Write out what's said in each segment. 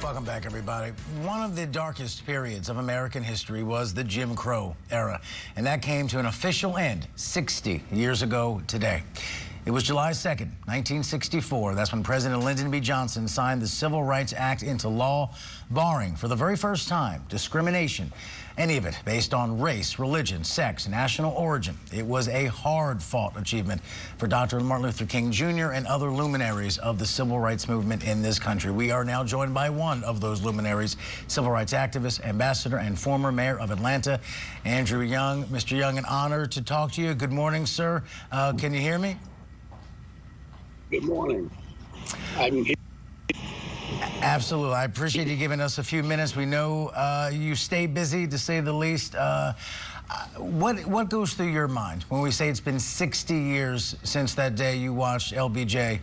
Welcome back, everybody. One of the darkest periods of American history was the Jim Crow era, and that came to an official end 60 years ago today. It was July 2nd, 1964. That's when President Lyndon B. Johnson signed the Civil Rights Act into law, barring, for the very first time, discrimination, any of it based on race, religion, sex, national origin. It was a hard-fought achievement for Dr. Martin Luther King Jr. and other luminaries of the civil rights movement in this country. We are now joined by one of those luminaries, civil rights activist, ambassador, and former mayor of Atlanta, Andrew Young. Mr. Young, an honor to talk to you. Good morning, sir. Can you hear me? Good morning. I'm here. Absolutely. I appreciate you giving us a few minutes. We know you stay busy, to say the least. What goes through your mind when we say it's been 60 years since that day you watched LBJ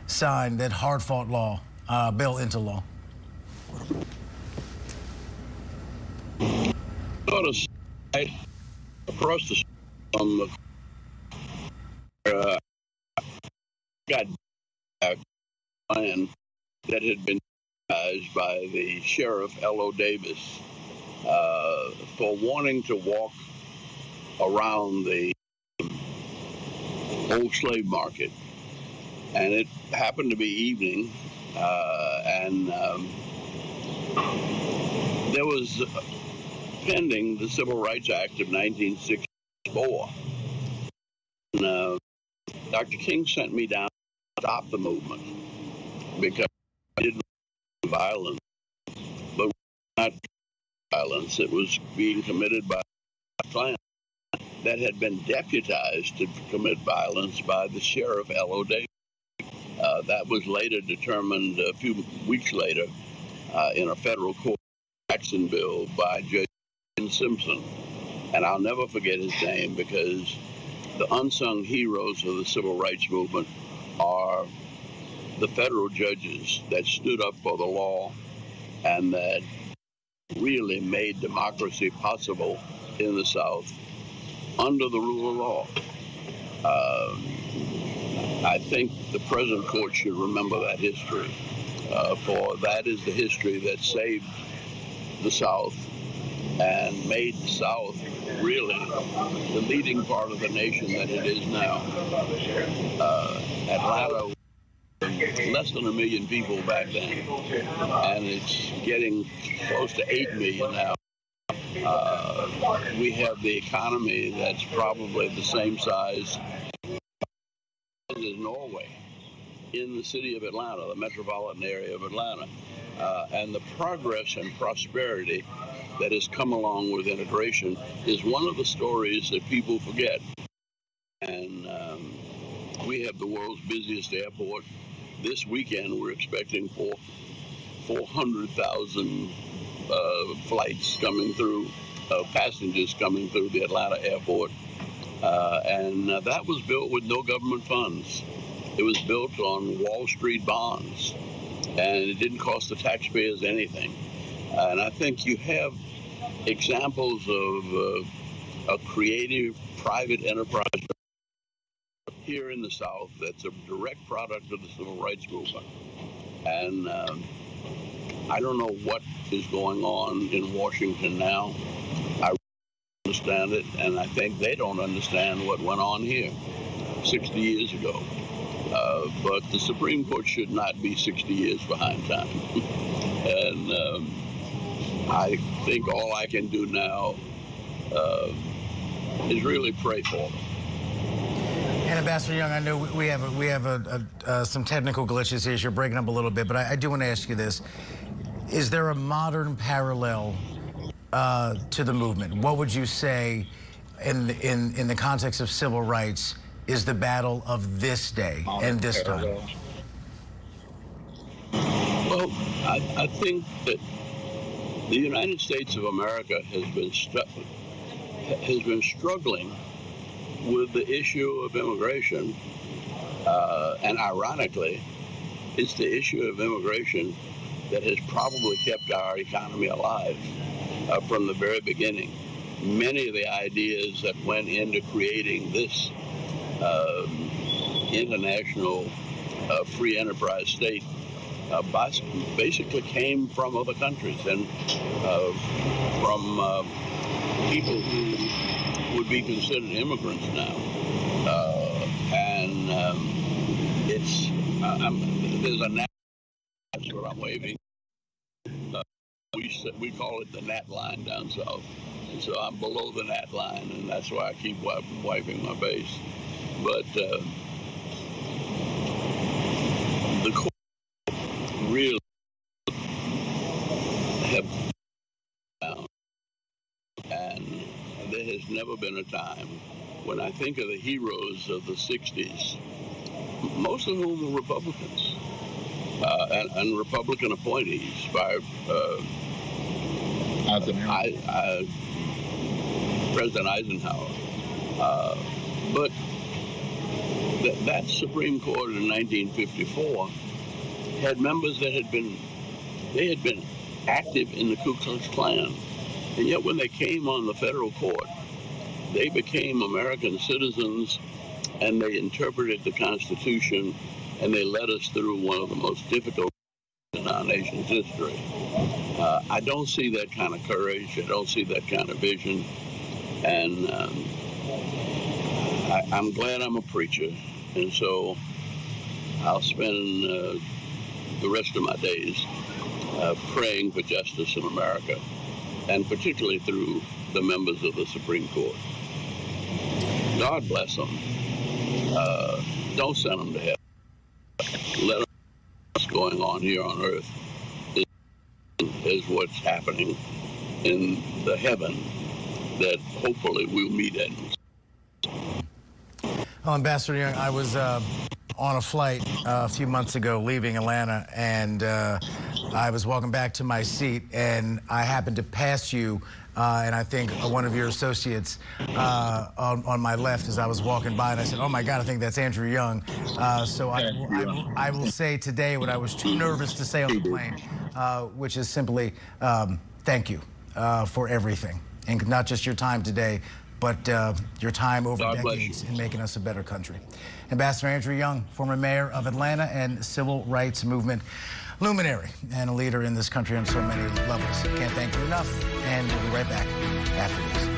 sign that hard-fought law, bill into law? Across the street got a plan that had been used by the Sheriff L.O. Davis for wanting to walk around the old slave market. And it happened to be evening, and there was pending the Civil Rights Act of 1964. And, Dr. King sent me down to stop the movement because I didn't want violence, but not violence. It was being committed by a Klan that had been deputized to commit violence by the Sheriff L.O. Davis. That was later determined a few weeks later in a federal court in Jacksonville by Judge Simpson. And I'll never forget his name because the unsung heroes of the civil rights movement are the federal judges that stood up for the law and that really made democracy possible in the South under the rule of law. I think the present court should remember that history, for that is the history that saved the South and made the South really the leading part of the nation that it is now. Atlanta, less than 1 million people back then, and it's getting close to 8 million now. We have the economy that's probably the same size as Norway in the city of Atlanta, the metropolitan area of Atlanta. And the progress and prosperity that has come along with integration is one of the stories that people forget. And we have the world's busiest airport. This weekend, we're expecting 400,000 flights coming through, passengers coming through the Atlanta airport. And that was built with no government funds. It was built on Wall Street bonds, and it didn't cost the taxpayers anything. And I think you have examples of a creative private enterprise here in the South that's a direct product of the civil rights movement. And I don't know what is going on in Washington now. I understand it, and I think they don't understand what went on here 60 years ago. But the Supreme Court should not be 60 years behind time. And I think all I can do now is really pray for them. And Ambassador Young, I know we have some technical glitches here. You're breaking up a little bit, but I do want to ask you this. Is there a modern parallel to the movement? What would you say in the context of civil rights is the battle of this day and this time? Well, I think that the United States of America has been struggling with the issue of immigration, and ironically, it's the issue of immigration that has probably kept our economy alive from the very beginning. Many of the ideas that went into creating this international free enterprise state basically came from other countries and from people who would be considered immigrants now. There's a gnat, that's what I'm waving. We call it the gnat line down south. And so I'm below the gnat line, and that's why I keep wiping my face. But the court really have found, and there has never been a time when I think of the heroes of the 60s, most of whom were Republicans and Republican appointees by President Eisenhower. But that Supreme Court in 1954 had members that had been active in the Ku Klux Klan. And yet when they came on the federal court, they became American citizens, and they interpreted the Constitution, and they led us through one of the most difficult in our nation's history. I don't see that kind of courage. I don't see that kind of vision. And I'm glad I'm a preacher. And so I'll spend the rest of my days praying for justice in America, and particularly through the members of the Supreme Court. God bless them. Don't send them to heaven. Let them know what's going on here on earth is what's happening in the heaven that hopefully we'll meet in. Well, Ambassador Young, I was on a flight a few months ago leaving Atlanta, and I was walking back to my seat, and I happened to pass you, and I think one of your associates on my left as I was walking by, and I said, oh my God, I think that's Andrew Young. So I will say today what I was too nervous to say on the plane, which is simply thank you for everything, and not just your time today, but your time over decades in making us a better country. Ambassador Andrew Young, former mayor of Atlanta and civil rights movement luminary and a leader in this country on so many levels. Can't thank you enough, and we'll be right back after this.